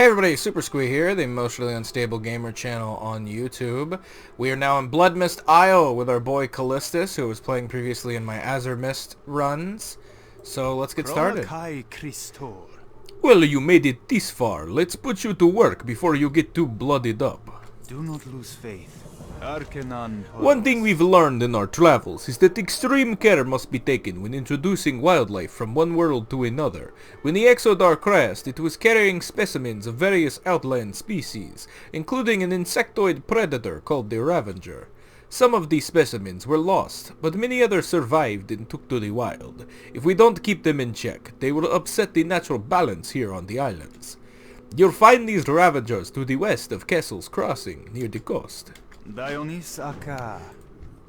Hey everybody, Super Squee here, the emotionally unstable gamer channel on YouTube. We are now in Bloodmyst Isle with our boy Callistus, who was playing previously in my Azurmyst runs. So let's get started. Well, you made it this far. Let's put you to work before you get too bloodied up. Do not lose faith. One thing we've learned in our travels is that extreme care must be taken when introducing wildlife from one world to another. When the Exodar crashed, it was carrying specimens of various outland species, including an insectoid predator called the Ravager. Some of these specimens were lost, but many others survived and took to the wild. If we don't keep them in check, they will upset the natural balance here on the islands. You'll find these Ravagers to the west of Kessel's Crossing, near the coast. Dionys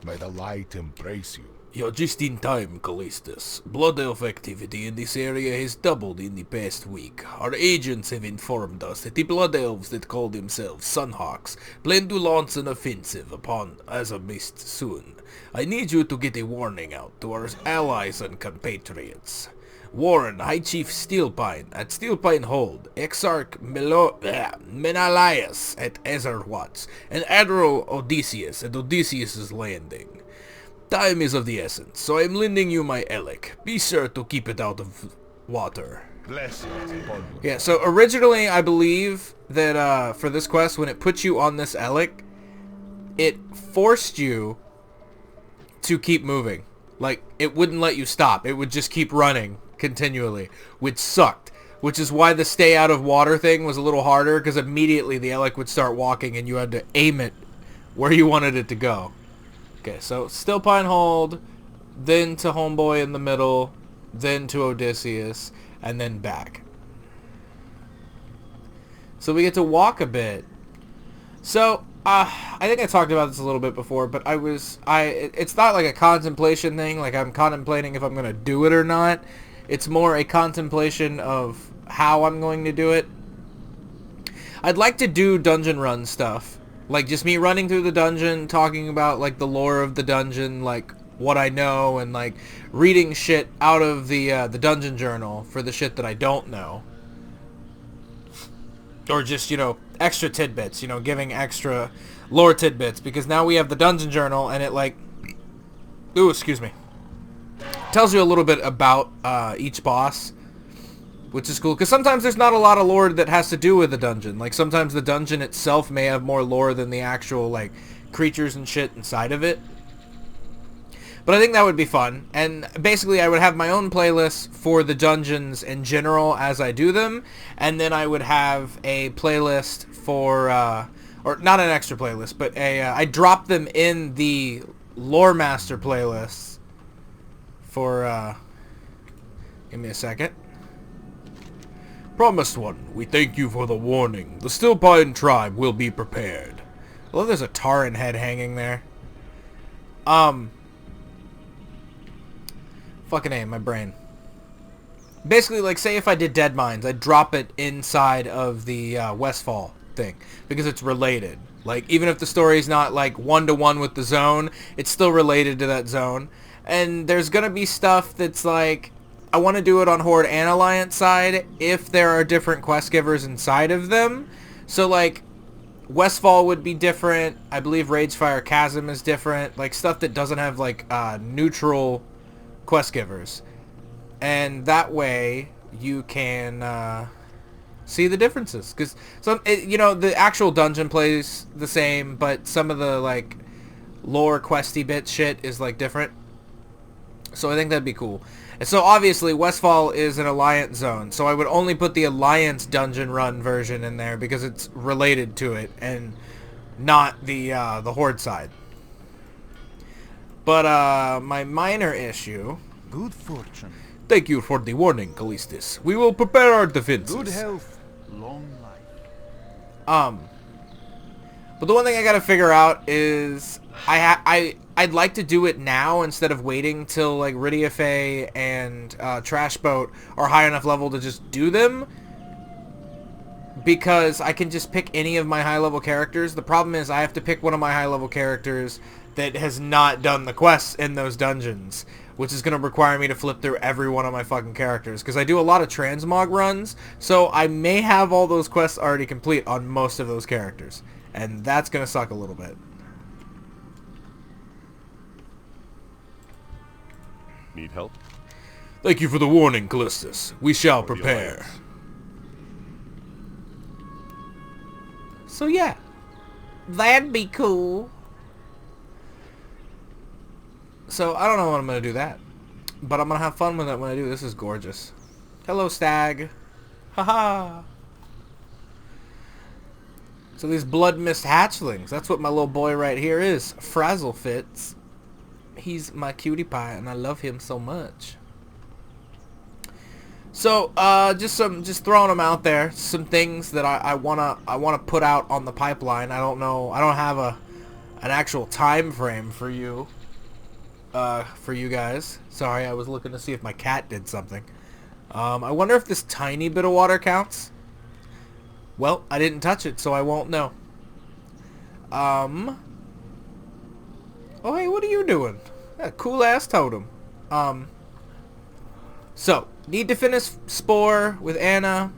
May the light embrace you. You're just in time, Callistus. Blood Elf activity in this area has doubled in the past week. Our agents have informed us that the Blood Elves that call themselves Sunhawks plan to launch an offensive upon Azurmyst soon. I need you to get a warning out to our allies and compatriots. Warren, High Chief Steelpine at Steelpine Hold, Exarch Menalias at Azurwatch, and Admiral Odysseus at Odysseus's Landing. Time is of the essence, so I'm lending you my Elec. Be sure to keep it out of water. Blessings upon you. Yeah, so originally I believe that for this quest, when it put you on this Elec, it forced you to keep moving. Like, it wouldn't let you stop. It would just keep running continually, which sucked. Which is why the stay out of water thing was a little harder, because immediately the Elec would start walking and you had to aim it where you wanted it to go. Okay, so Steelpine Hold, then to Homeboy in the middle, then to Odysseus, and then back. So we get to walk a bit. So, I think I talked about this a little bit before, but it's not like a contemplation thing, like I'm contemplating if I'm going to do it or not. It's more a contemplation of how I'm going to do it. I'd like to do dungeon run stuff. Like, just me running through the dungeon, talking about, like, the lore of the dungeon, like, what I know, and, like, reading shit out of the dungeon journal for the shit that I don't know. Or just, you know, extra tidbits, you know, giving extra lore tidbits, because now we have the dungeon journal, and it, like, ooh, excuse me, tells you a little bit about each boss, which is cool, because sometimes there's not a lot of lore that has to do with the dungeon. Like, sometimes the dungeon itself may have more lore than the actual, like, creatures and shit inside of it. But I think that would be fun, and basically I would have my own playlist for the dungeons in general as I do them, and then I would have a playlist for, or not an extra playlist, but I drop them in the Lore Master playlist for, give me a second. Promised One, we thank you for the warning. The Steelpine tribe will be prepared. I love there's a Taran head hanging there. Fucking A, my brain. Basically, like, say if I did Dead Mines, I'd drop it inside of the Westfall thing, because it's related. Like, even if the story's not, like, one-to-one with the zone, it's still related to that zone. And there's gonna be stuff that's, like, I want to do it on Horde and Alliance side if there are different quest givers inside of them. So, like, Westfall would be different. I believe Ragefire Chasm is different. Like, stuff that doesn't have, like, neutral quest givers. And that way you can see the differences. Because, you know, the actual dungeon plays the same, but some of the, like, lore questy bit shit is, like, different. So I think that'd be cool. And so obviously Westfall is an Alliance zone, so I would only put the Alliance dungeon run version in there because it's related to it and not the Horde side. But my minor issue. Good fortune. Thank you for the warning, Callistus. We will prepare our defenses. Good health. Long life. But the one thing I gotta figure out is I'd like to do it now instead of waiting till like Riddiafae and Trash Boat are high enough level to just do them, because I can just pick any of my high level characters. The problem is I have to pick one of my high level characters that has not done the quests in those dungeons, which is going to require me to flip through every one of my fucking characters, because I do a lot of transmog runs, so I may have all those quests already complete on most of those characters, and that's going to suck a little bit. Need help? Thank you for the warning, Callistus. We shall prepare. So yeah, that'd be cool. So I don't know when I'm going to do that, but I'm going to have fun with it when I do. This is gorgeous. Hello, stag. Haha. So these Bloodmyst hatchlings, that's what my little boy right here is. Frazzle Fits. He's my cutie pie, and I love him so much. So, just throwing them out there. Some things that I wanna put out on the pipeline. I don't know. I don't have an actual time frame for you. For you guys. Sorry, I was looking to see if my cat did something. I wonder if this tiny bit of water counts. Well, I didn't touch it, so I won't know. Oh, hey, what are you doing? Yeah, cool-ass totem. So, need to finish Spore with Anna.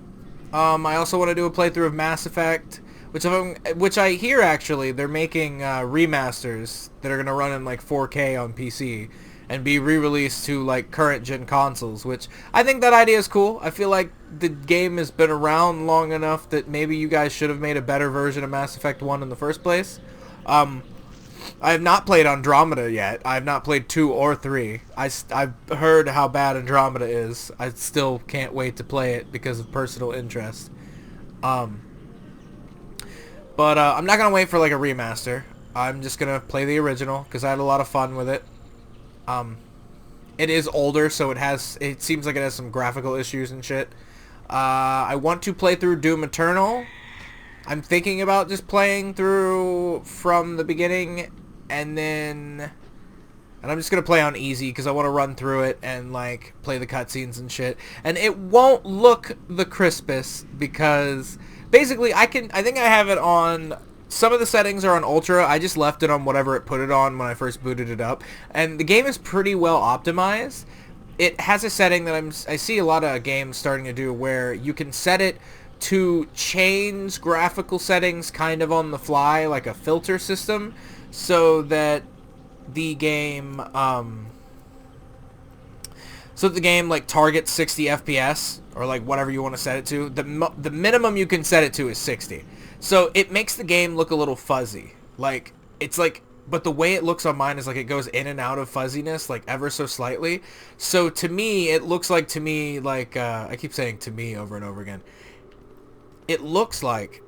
I also want to do a playthrough of Mass Effect, which I hear, actually, they're making remasters that are going to run in, like, 4K on PC and be re-released to, like, current-gen consoles, which I think that idea is cool. I feel like the game has been around long enough that maybe you guys should have made a better version of Mass Effect 1 in the first place. I have not played Andromeda yet. I have not played 2 or 3. I've heard how bad Andromeda is. I still can't wait to play it because of personal interest. But I'm not going to wait for like a remaster. I'm just going to play the original because I had a lot of fun with it. It is older, so it seems like it has some graphical issues and shit. I want to play through Doom Eternal. I'm thinking about just playing through from the beginning, and I'm just going to play on easy because I want to run through it and like play the cutscenes and shit. And it won't look the crispest because basically I think I have it on, some of the settings are on Ultra. I just left it on whatever it put it on when I first booted it up. And the game is pretty well optimized. It has a setting that I see a lot of games starting to do where you can set it to change graphical settings kind of on the fly, like a filter system, so that the game like targets 60 FPS or like whatever you want to set it to. The minimum you can set it to is 60. So it makes the game look a little fuzzy. Like it's like, but the way it looks on mine is like it goes in and out of fuzziness like ever so slightly. So to me, it looks like I keep saying to me over and over again. It looks like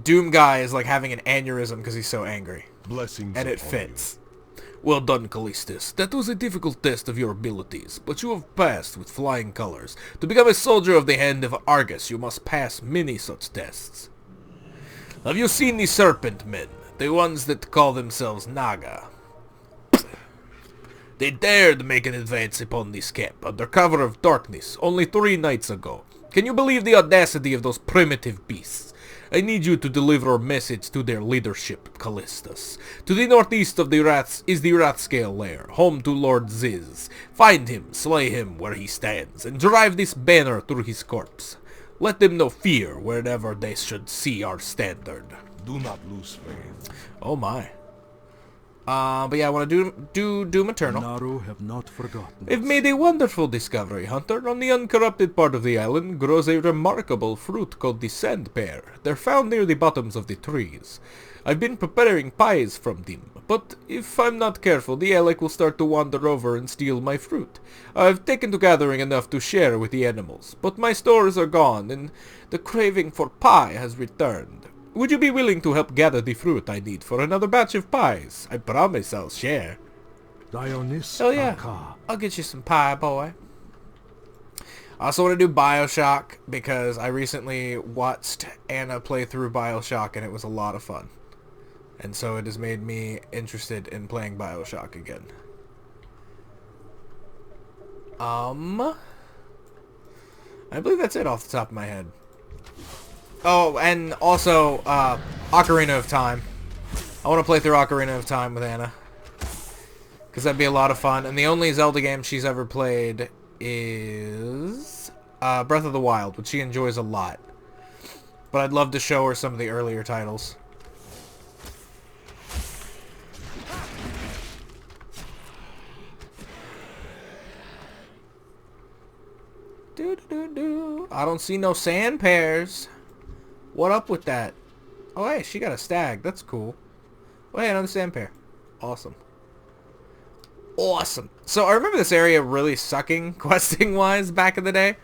Doom Guy is like having an aneurysm because he's so angry. Blessings and it upon fits. Well done, Callistus. That was a difficult test of your abilities, but you have passed with flying colors. To become a soldier of the Hand of Argus, you must pass many such tests. Have you seen the Serpent Men? The ones that call themselves Naga. They dared make an advance upon this camp under cover of darkness only 3 nights ago. Can you believe the audacity of those primitive beasts? I need you to deliver a message to their leadership, Callistus. To the northeast of the Wraths is the Wrathscale Lair, home to Lord Ziz. Find him, slay him where he stands, and drive this banner through his corpse. Let them know fear wherever they should see our standard. Do not lose faith. Oh my. But yeah, I want to do Doom Eternal. Naru have not forgotten. They've made a wonderful discovery, Hunter. On the uncorrupted part of the island grows a remarkable fruit called the sand pear. They're found near the bottoms of the trees. I've been preparing pies from them, but if I'm not careful, the Alec will start to wander over and steal my fruit. I've taken to gathering enough to share with the animals, but my stores are gone, and the craving for pie has returned. Would you be willing to help gather the fruit I need for another batch of pies? I promise I'll share. Hell yeah. I'll get you some pie, boy. I also want to do Bioshock because I recently watched Anna play through Bioshock and it was a lot of fun. And so it has made me interested in playing Bioshock again. I believe that's it off the top of my head. Oh, and also, Ocarina of Time. I want to play through Ocarina of Time with Anna. because that'd be a lot of fun. And the only Zelda game she's ever played is Breath of the Wild, which she enjoys a lot. But I'd love to show her some of the earlier titles. I don't see no sand pears. What up with that? Oh, hey, she got a stag. That's cool. Oh, hey, another sand pear. Awesome. Awesome. So I remember this area really sucking questing-wise back in the day.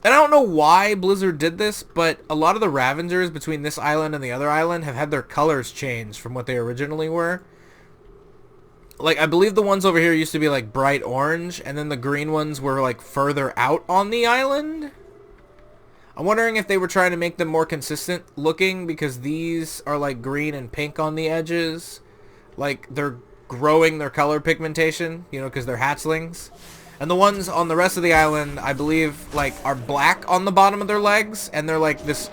And I don't know why Blizzard did this, but a lot of the Ravengers between this island and the other island have had their colors changed from what they originally were. Like, I believe the ones over here used to be, like, bright orange, and then the green ones were, like, further out on the island. I'm wondering if they were trying to make them more consistent looking, because these are, like, green and pink on the edges. Like, they're growing their color pigmentation, you know, because they're hatchlings. And the ones on the rest of the island, I believe, like, are black on the bottom of their legs, and they're, like, this,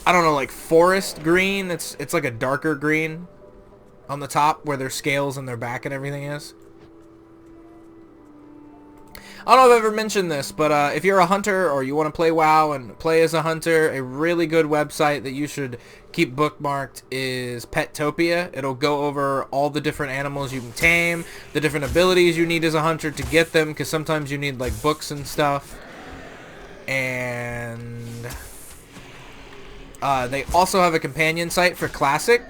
I don't know, like, forest green. It's like a darker green on the top where their scales and their back and everything is. I don't know if I've ever mentioned this, but if you're a hunter or you want to play WoW and play as a hunter, a really good website that you should keep bookmarked is Pettopia. It'll go over all the different animals you can tame, the different abilities you need as a hunter to get them, because sometimes you need like books and stuff. And they also have a companion site for Classic,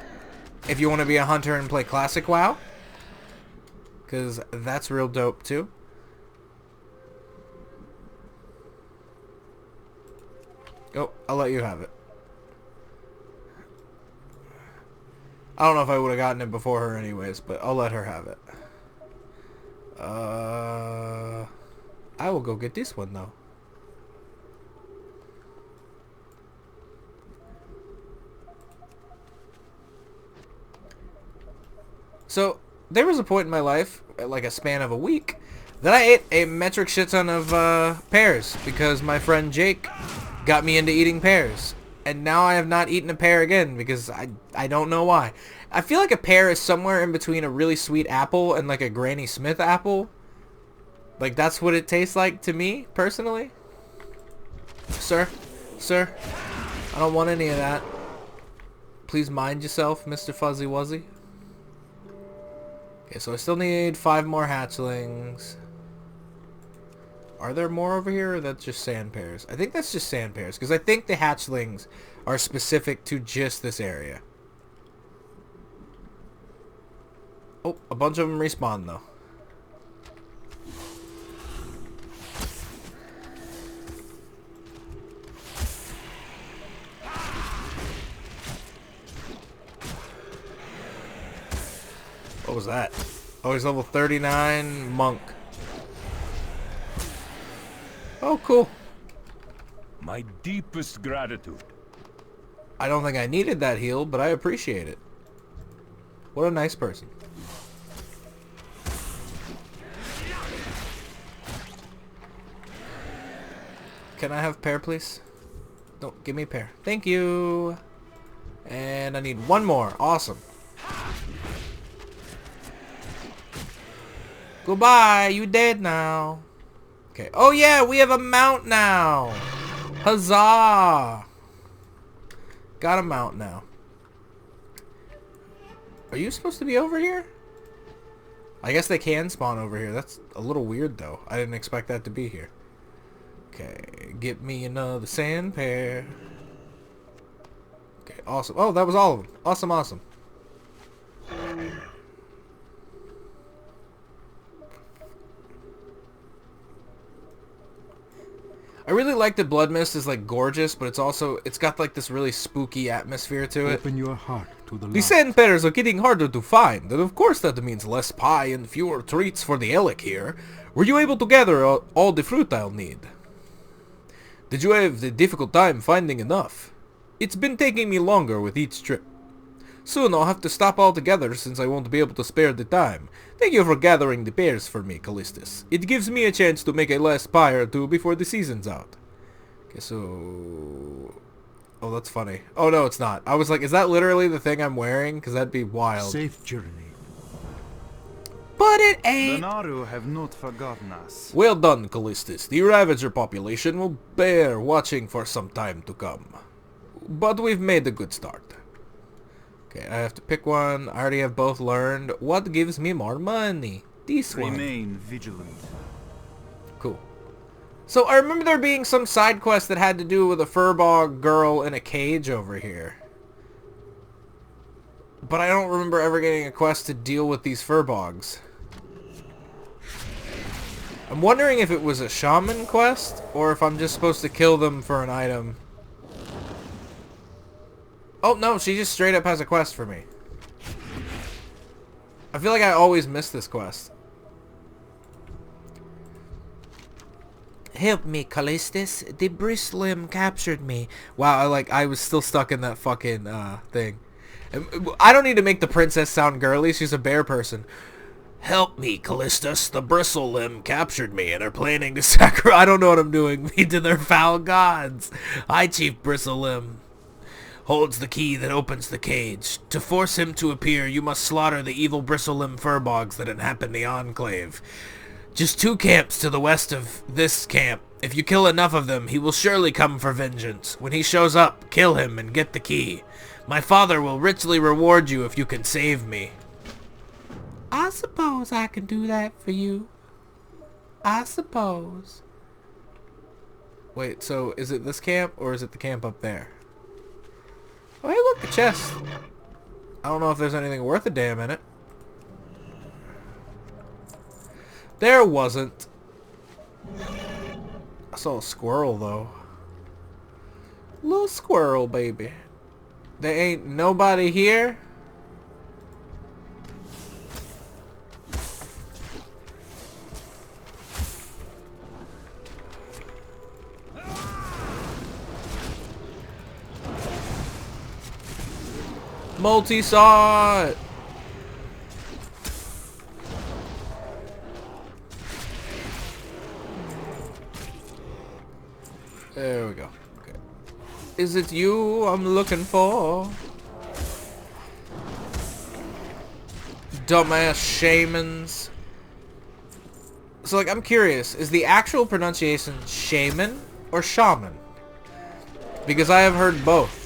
if you want to be a hunter and play Classic WoW, because that's real dope too. Oh, I'll let you have it. I don't know if I would have gotten it before her anyways, but I'll let her have it. I will go get this one though. So, there was a point in my life, like a span of a week, that I ate a metric shit ton of pears because my friend Jake got me into eating pears. And now I have not eaten a pear again because I don't know why. I feel like a pear is somewhere in between a really sweet apple and like a Granny Smith apple. Like that's what it tastes like to me, personally. Sir, I don't want any of that. Please mind yourself, Mr. Fuzzy Wuzzy. Okay, so I still need 5 more hatchlings. Are there more over here, or that's just sand pears? I think that's just sand pears, because I think the hatchlings are specific to just this area. Oh, a bunch of them respawn, though. What was that? Oh, he's level 39 monk. Oh, cool. My deepest gratitude. I don't think I needed that heal, but I appreciate it. What a nice person. Can I have pear, please? No, give me a pear. Thank you. And I need one more. Awesome. Goodbye. You dead now. Okay. Oh yeah, we have a mount now. Huzzah. Got a mount now. Are you supposed to be over here? I guess they can spawn over here. That's a little weird though. I didn't expect that to be here. Okay, get me another sand pear. Okay, awesome. Oh, that was all of them. Awesome, awesome. I really like that Bloodmyst is like gorgeous, but it's got like this really spooky atmosphere to it. Open your heart to the The light. sand pears are getting harder to find, and of course that means less pie and fewer treats for the Elec here. Were you able to gather all the fruit I'll need? Did you have a difficult time finding enough? It's been taking me longer with each trip. Soon I'll have to stop altogether since I won't be able to spare the time. Thank you for gathering the pears for me, Callistus. It gives me a chance to make a last pie or two before the season's out. Okay, so... Oh, that's funny. Oh, no, it's not. I was like, is that literally the thing I'm wearing? Because that'd be wild. Safe journey. Bye! But it The ain't. Naru have not forgotten us. Well done, Callistus. The Ravager population will bear watching for some time to come. But we've made a good start. Okay, I have to pick one. I already have both learned. What gives me more money? This one. Remain vigilant. Cool. So I remember there being some side quest that had to do with a furbog girl in a cage over here. But I don't remember ever getting a quest to deal with these furbogs. I'm wondering if it was a shaman quest, or if I'm just supposed to kill them for an item. Oh, no, she just straight up has a quest for me. I feel like I always miss this quest. Help me, Callistus. The Bristlim captured me. Wow, I was still stuck in that fucking, thing. I don't need to make the princess sound girly. She's a bear person. Help me, Callistus. The Bristlim captured me and are planning to sacrifice... I don't know what I'm doing. Me to their foul gods. I, Chief Bristlim, holds the key that opens the cage. To force him to appear, you must slaughter the evil Bristlim furbogs that inhabit the Enclave. Just 2 camps to the west of this camp. If you kill enough of them, he will surely come for vengeance. When he shows up, kill him and get the key. My father will richly reward you if you can save me. I suppose I can do that for you. I suppose. Wait, so is it this camp or is it the camp up there? Oh, hey, look, a chest. I don't know if there's anything worth a damn in it. There wasn't. I saw a squirrel, though. Little squirrel, baby. There ain't nobody here? Multi-saw it. There we go. Okay. Is it you I'm looking for? Dumbass shamans. So, I'm curious. Is the actual pronunciation shaman or shaman? Because I have heard both.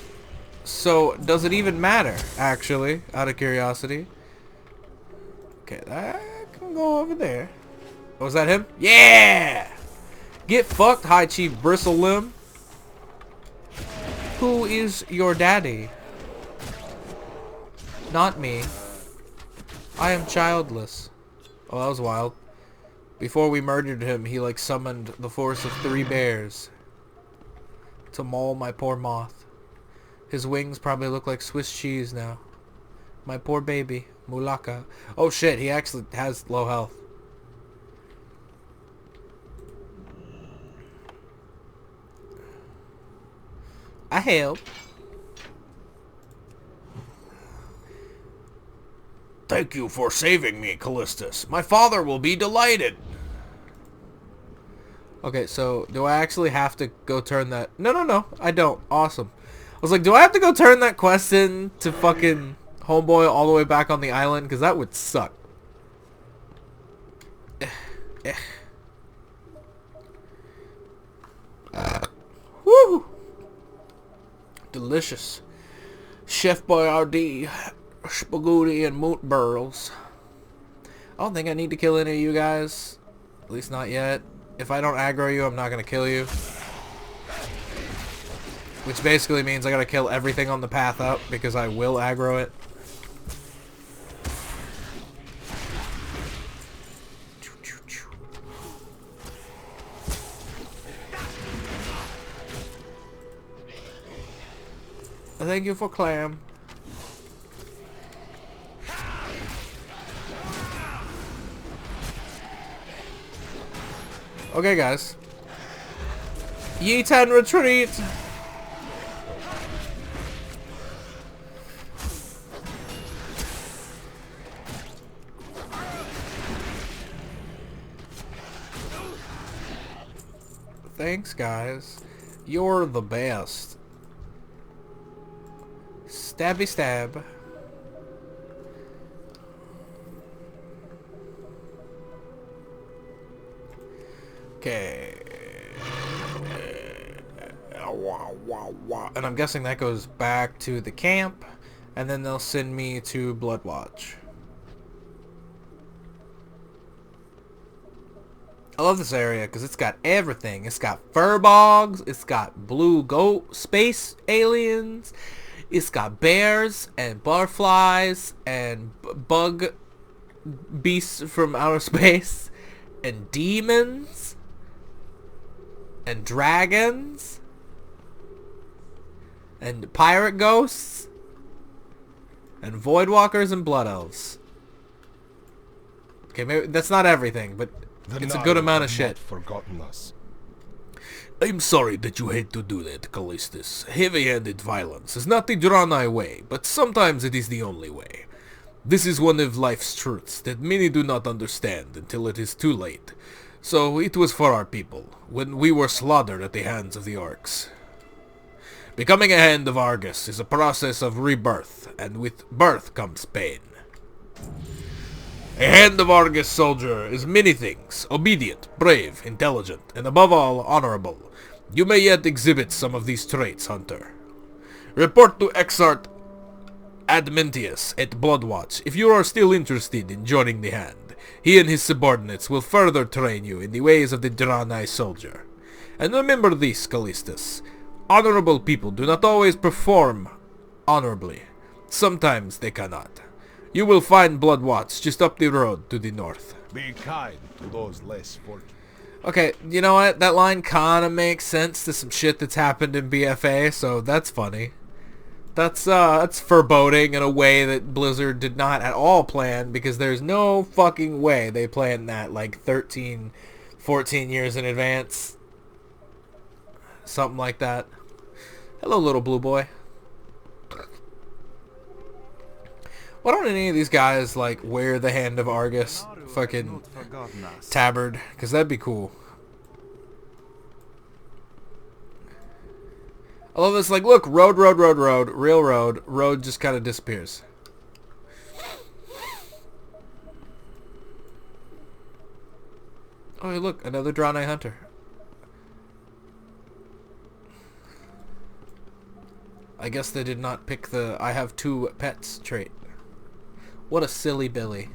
So, does it even matter, actually, out of curiosity? Okay, that can go over there. Oh, was that him? Yeah! Get fucked, High Chief Bristlim. Who is your daddy? Not me. I am childless. Oh, that was wild. Before we murdered him, he, summoned the force of 3 bears to maul my poor moth. His wings probably look like Swiss cheese now. My poor baby, Mulaka. Oh shit, he actually has low health. I help. Thank you for saving me, Callistus. My father will be delighted. Okay, so do I actually have to go turn that... No, I don't. Awesome. I was like, do I have to go turn that quest in to fucking homeboy all the way back on the island? Because that would suck. Woo! Delicious. Chef Boyardee, spaghetti and moot burls. I don't think I need to kill any of you guys. At least not yet. If I don't aggro you, I'm not going to kill you. Which basically means I gotta kill everything on the path up because I will aggro it. Thank you for clam. Okay, guys. Yeet and retreat! Thanks, guys. You're the best. Stabby stab. And I'm guessing that goes back to the camp, and then they'll send me to Bloodwatch. I love this area because it's got everything. It's got furbogs, it's got blue goat space aliens, it's got bears and butterflies and bug beasts from outer space and demons and dragons and pirate ghosts and voidwalkers and blood elves. Okay, maybe that's not everything, but it's a good amount of shit. Forgotten us. I'm sorry that you hate to do that, Callistus. Heavy-handed violence is not the Draenei way, but sometimes it is the only way. This is one of life's truths that many do not understand until it is too late. So it was for our people, when we were slaughtered at the hands of the orcs. Becoming a Hand of Argus is a process of rebirth, and with birth comes pain. A Hand of Argus soldier is many things: obedient, brave, intelligent, and above all, honorable. You may yet exhibit some of these traits, Hunter. Report to Exart Admentius at Bloodwatch if you are still interested in joining the Hand. He and his subordinates will further train you in the ways of the Draenei soldier. And remember this, Callistus. Honorable people do not always perform honorably. Sometimes they cannot. You will find Bloodwatch just up the road to the north. Be kind to those less fortunate. Okay, you know what? That line kinda makes sense to some shit that's happened in BFA, so that's funny. That's foreboding in a way that Blizzard did not at all plan, because there's no fucking way they planned that like 13, 14 years in advance. Something like that. Hello, little blue boy. Why don't any of these guys like wear the Hand of Argus fucking tabard? Because that'd be cool. I love this, like, look, road, real road just kind of disappears. Oh, hey, look, another Draenei hunter. I guess they did not pick the I have 2 pets trait. What a silly Billy.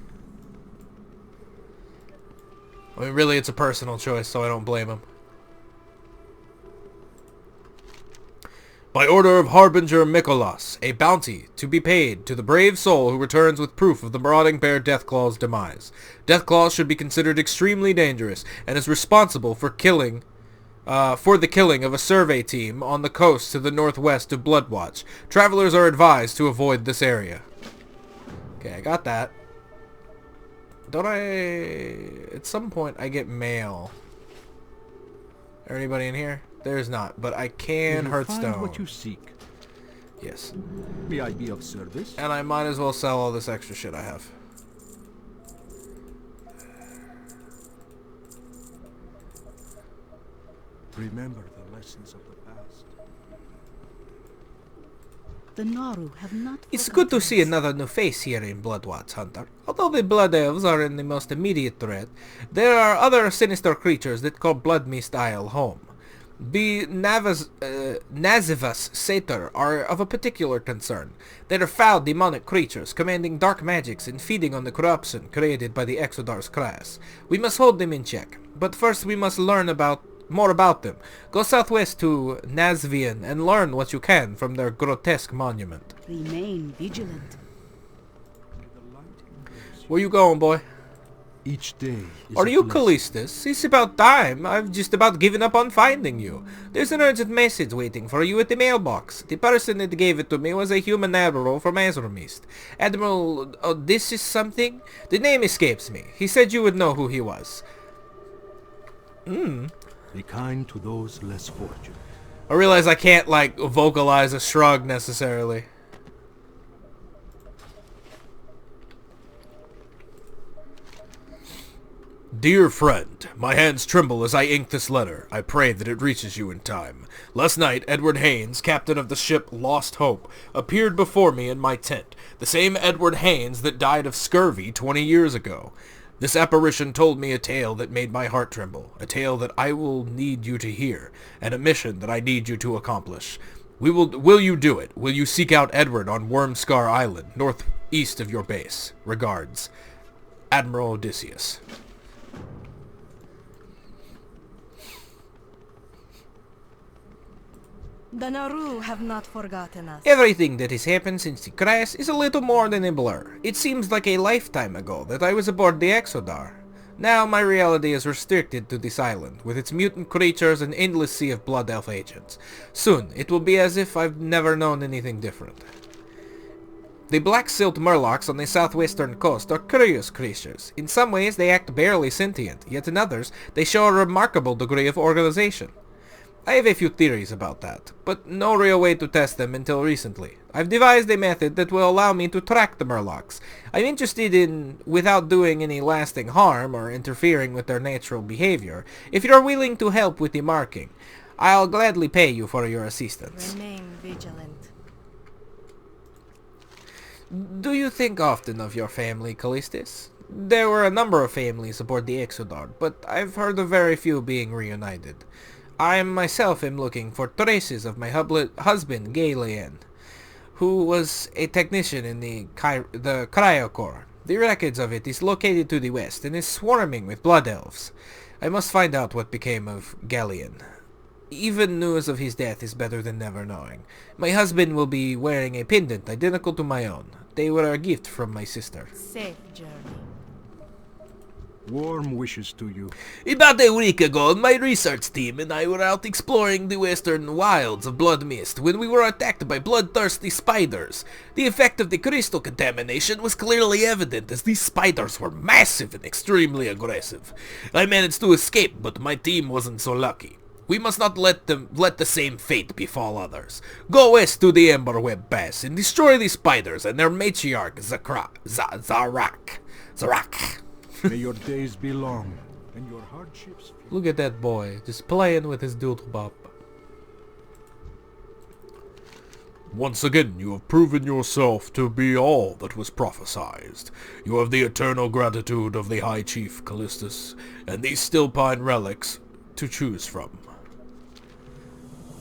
I mean, really, it's a personal choice, so I don't blame him. By order of Harbinger Mikolas, a bounty to be paid to the brave soul who returns with proof of the marauding bear Deathclaw's demise. Deathclaw should be considered extremely dangerous and is responsible for the killing of a survey team on the coast to the northwest of Bloodwatch. Travelers are advised to avoid this area. Okay, I got that. Don't I... At some point I get mail. Is there anybody in here? There's not, but I can Hearthstone. Find what you seek. Yes. May I be of service? And I might as well sell all this extra shit I have. Remember the lessons of the past. The Naru have not. It's good to see another new face here in Bloodwatch, Hunter. Although the Blood Elves are in the most immediate threat, there are other sinister creatures that call Bloodmyst Isle home. The Nazivus Satyr are of a particular concern. They are foul demonic creatures, commanding dark magics and feeding on the corruption created by the Exodar's class. We must hold them in check, but first we must learn more about them. Go southwest to Nazvian and learn what you can from their grotesque monument. Remain vigilant. Where you going, boy? Each day is Are a you blessing. Callistus? It's about time. I've just about given up on finding you. There's an urgent message waiting for you at the mailbox. The person that gave it to me was a human admiral from Azramist. Admiral Odysseus something? The name escapes me. He said you would know who he was. Be kind to those less fortunate. I realize I can't, like, vocalize a shrug necessarily. Dear friend, my hands tremble as I ink this letter. I pray that it reaches you in time. Last night, Edward Haynes, captain of the ship Lost Hope, appeared before me in my tent. The same Edward Haynes that died of scurvy 20 years ago. This apparition told me a tale that made my heart tremble, a tale that I will need you to hear, and a mission that I need you to accomplish. Will you do it? Will you seek out Edward on Wormscar Island, northeast of your base? Regards, Admiral Odysseus. The Naru have not forgotten us. Everything that has happened since the crash is a little more than a blur. It seems like a lifetime ago that I was aboard the Exodar. Now my reality is restricted to this island, with its mutant creatures and endless sea of blood elf agents. Soon, it will be as if I've never known anything different. The black-silt murlocs on the southwestern coast are curious creatures. In some ways they act barely sentient, yet in others they show a remarkable degree of organization. I have a few theories about that, but no real way to test them until recently. I've devised a method that will allow me to track the murlocs. I'm interested in, without doing any lasting harm or interfering with their natural behavior, if you're willing to help with the marking. I'll gladly pay you for your assistance. Remain vigilant. Do you think often of your family, Callistus? There were a number of families aboard the Exodar, but I've heard of very few being reunited. I myself am looking for traces of my husband, Galen, who was a technician in the Cryocore. The records of it is located to the west and is swarming with blood elves. I must find out what became of Galleon. Even news of his death is better than never knowing. My husband will be wearing a pendant identical to my own. They were a gift from my sister. Safe journey. Warm wishes to you. About a week ago, my research team and I were out exploring the western wilds of Bloodmyst when we were attacked by bloodthirsty spiders. The effect of the crystal contamination was clearly evident, as these spiders were massive and extremely aggressive. I managed to escape, but my team wasn't so lucky. We must not let the same fate befall others. Go west to the Emberweb Pass and destroy the spiders and their matriarch Zarak. May your days be long, and your hardships... Look at that boy, just playing with his doodle bop. Once again, you have proven yourself to be all that was prophesied. You have the eternal gratitude of the High Chief Callistus, and these Stillpine relics to choose from.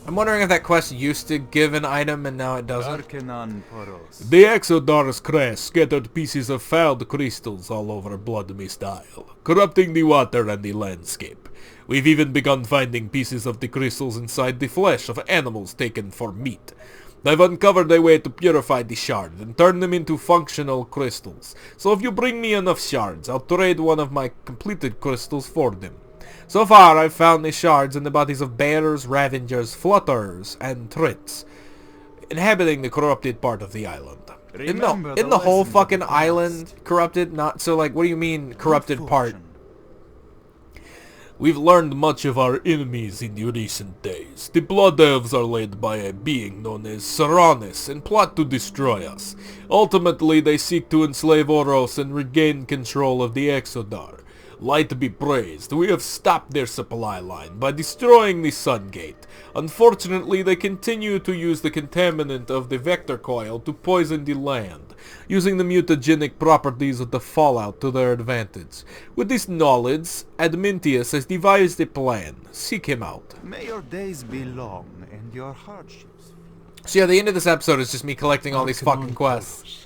I'm wondering if that quest used to give an item and now it doesn't. Arcanon Poros. The Exodar's crash scattered pieces of fouled crystals all over Bloodmyst Isle, corrupting the water and the landscape. We've even begun finding pieces of the crystals inside the flesh of animals taken for meat. I've uncovered a way to purify the shards and turn them into functional crystals. So if you bring me enough shards, I'll trade one of my completed crystals for them. So far, I've found the shards in the bodies of bears, ravengers, flutterers, and trits, inhabiting the corrupted part of the island. Isn't the whole fucking island corrupted? Not so, like, what do you mean corrupted part? We've learned much of our enemies in the recent days. The Blood Elves are led by a being known as Saranis and plot to destroy us. Ultimately, they seek to enslave Oros and regain control of the Exodar. Light be praised, we have stopped their supply line by destroying the Sun Gate. Unfortunately, they continue to use the contaminant of the Vector Coil to poison the land, using the mutagenic properties of the fallout to their advantage. With this knowledge, Admintius has devised a plan. Seek him out. May your days be long and your hardships. So yeah, the end of this episode is just me collecting all these fucking quests.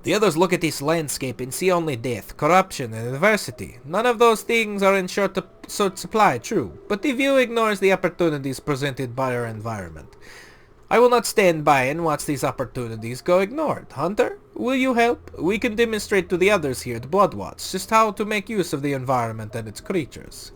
The others look at this landscape and see only death, corruption, and adversity. None of those things are in short supply, true, but the view ignores the opportunities presented by our environment. I will not stand by and watch these opportunities go ignored. Hunter, will you help? We can demonstrate to the others here at Bloodwatch just how to make use of the environment and its creatures.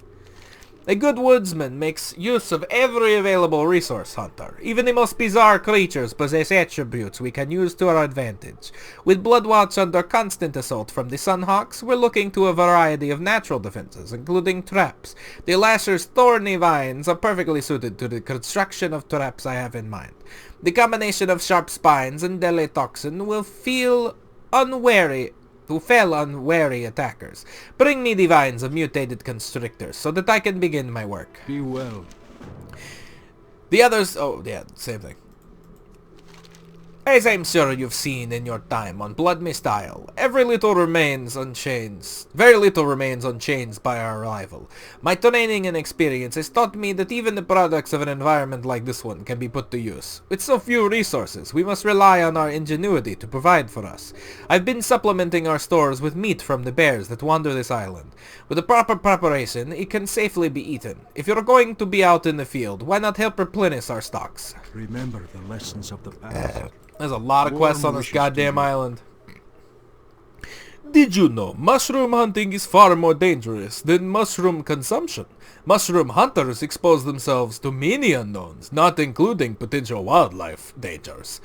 A good woodsman makes use of every available resource, Hunter. Even the most bizarre creatures possess attributes we can use to our advantage. With Bloodwatch under constant assault from the Sunhawks, we're looking to a variety of natural defenses, including traps. The Lasher's thorny vines are perfectly suited to the construction of traps I have in mind. The combination of sharp spines and deadly toxin will fell unwary attackers. Bring me the vines of mutated constrictors so that I can begin my work. Be well. The others... oh, yeah, same thing. As I'm sure you've seen in your time on Bloodmyst Isle, very little remains unchanged by our arrival. My training and experience has taught me that even the products of an environment like this one can be put to use. With so few resources, we must rely on our ingenuity to provide for us. I've been supplementing our stores with meat from the bears that wander this island. With the proper preparation, it can safely be eaten. If you're going to be out in the field, why not help replenish our stocks? Remember the lessons of the past. There's a lot of quests on Warm this wishes goddamn to you. island. Did you know mushroom hunting is far more dangerous than mushroom consumption? Mushroom hunters expose themselves to many unknowns, not including potential wildlife dangers.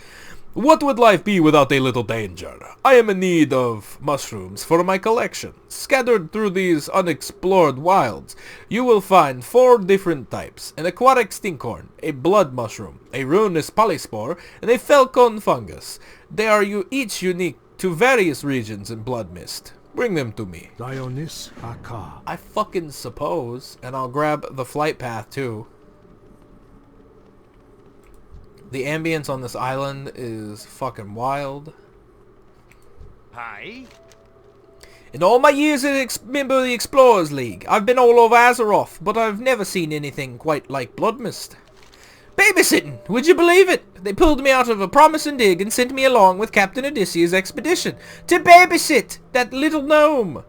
What would life be without a little danger? I am in need of mushrooms for my collection. Scattered through these unexplored wilds, you will find 4 different types: an aquatic stinkhorn, a blood mushroom, a ruinous polyspore, and a falcon fungus. They are each unique to various regions in Bloodmyst. Bring them to me. Dionys Aka. I fucking suppose, and I'll grab the flight path too. The ambience on this island is fucking wild. Hi. In all my years as member of the Explorers League, I've been all over Azeroth, but I've never seen anything quite like Bloodmyst. Babysitting! Would you believe it? They pulled me out of a promising dig and sent me along with Captain Odysseus' expedition to babysit that little gnome.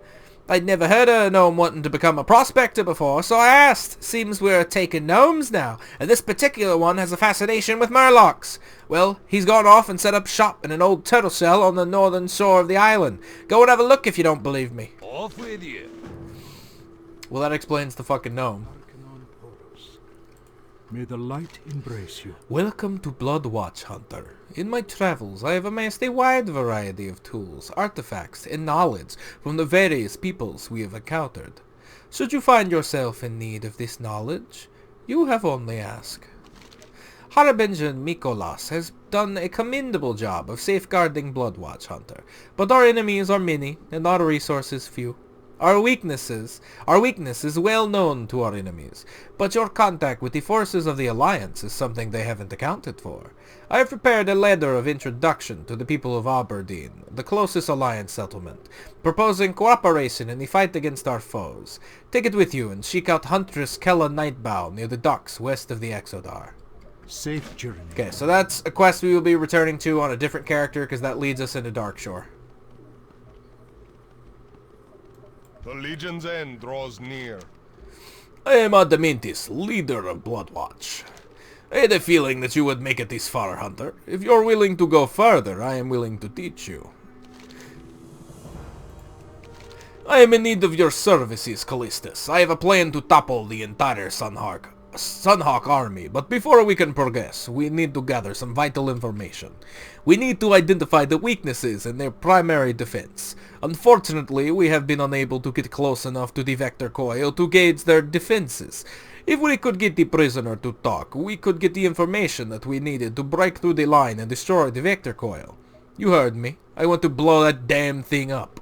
I'd never heard of a gnome wanting to become a prospector before, so I asked. Seems we're taking gnomes now, and this particular one has a fascination with murlocs. Well, he's gone off and set up shop in an old turtle shell on the northern shore of the island. Go and have a look if you don't believe me. Off with you. Well, that explains the fucking gnome. May the light embrace you. Welcome to Bloodwatch, Hunter. In my travels, I have amassed a wide variety of tools, artifacts, and knowledge from the various peoples we have encountered. Should you find yourself in need of this knowledge, you have only ask. Harabenjan Mikolas has done a commendable job of safeguarding Bloodwatch, Hunter, but our enemies are many and our resources few. Our weakness is well known to our enemies, but your contact with the forces of the Alliance is something they haven't accounted for. I have prepared a letter of introduction to the people of Aberdeen, the closest Alliance settlement, proposing cooperation in the fight against our foes. Take it with you and seek out Huntress Kella Nightbow near the docks west of the Exodar. Safe journey. Okay, so that's a quest we will be returning to on a different character because that leads us into Darkshore. The Legion's end draws near. I am Adamantis, leader of Bloodwatch. I had a feeling that you would make it this far, Hunter. If you're willing to go further, I am willing to teach you. I am in need of your services, Callistus. I have a plan to topple the entire Sunhawk army, but before we can progress, we need to gather some vital information. We need to identify the weaknesses in their primary defense. Unfortunately, we have been unable to get close enough to the Vector Coil to gauge their defenses. If we could get the prisoner to talk, we could get the information that we needed to break through the line and destroy the Vector Coil. You heard me. I want to blow that damn thing up.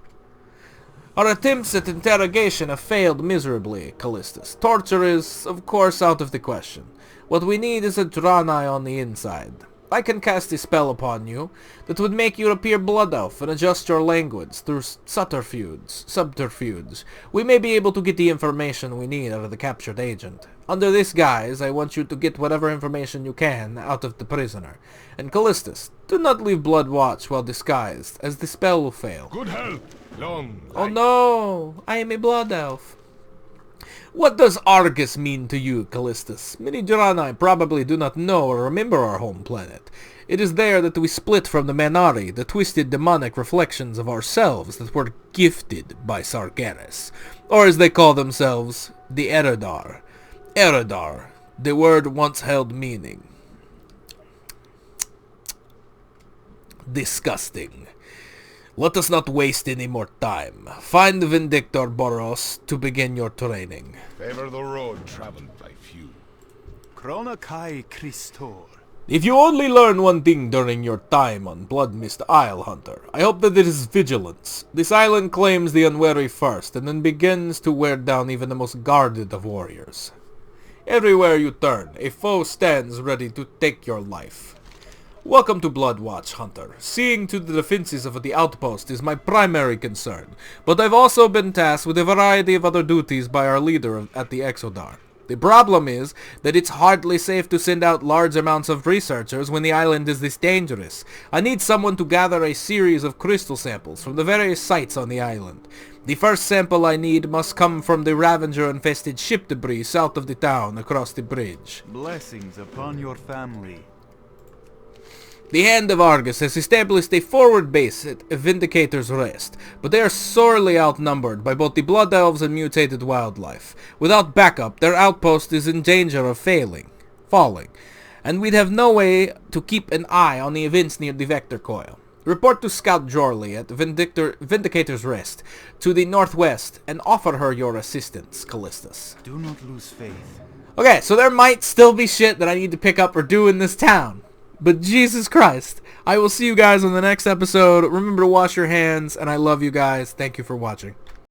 Our attempts at interrogation have failed miserably, Callistus. Torture is, of course, out of the question. What we need is a Draenei on the inside. I can cast a spell upon you that would make you appear Blood Elf and adjust your language through subterfuge. We may be able to get the information we need out of the captured agent. Under this guise, I want you to get whatever information you can out of the prisoner. And Callistus, do not leave Bloodwatch while disguised, as the spell will fail. Good health. Long Oh life. no! I am a Blood Elf. What does Argus mean to you, Callistus? Many Draenei probably do not know or remember our home planet. It is there that we split from the Manari, the twisted demonic reflections of ourselves that were gifted by Sargeras. Or as they call themselves, the Eredar. Eredar, the word once held meaning. Disgusting. Let us not waste any more time. Find Vindictor Boros to begin your training. Favor the road traveled by few. Chronokai Christor. If you only learn one thing during your time on Bloodmyst Isle, Hunter, I hope that it is vigilance. This island claims the unwary first, and then begins to wear down even the most guarded of warriors. Everywhere you turn, a foe stands ready to take your life. Welcome to Bloodwatch, Hunter. Seeing to the defenses of the outpost is my primary concern, but I've also been tasked with a variety of other duties by our leader at the Exodar. The problem is that it's hardly safe to send out large amounts of researchers when the island is this dangerous. I need someone to gather a series of crystal samples from the various sites on the island. The first sample I need must come from the Ravager-infested ship debris south of the town across the bridge. Blessings upon your family. The Hand of Argus has established a forward base at Vindicator's Rest, but they are sorely outnumbered by both the Blood Elves and mutated wildlife. Without backup, their outpost is in danger of falling, and we'd have no way to keep an eye on the events near the Vector Coil. Report to Scout Jorley at Vindicator's Rest, to the northwest, and offer her your assistance, Callistus. Do not lose faith. Okay, so there might still be shit that I need to pick up or do in this town. But Jesus Christ, I will see you guys on the next episode. Remember to wash your hands, and I love you guys. Thank you for watching.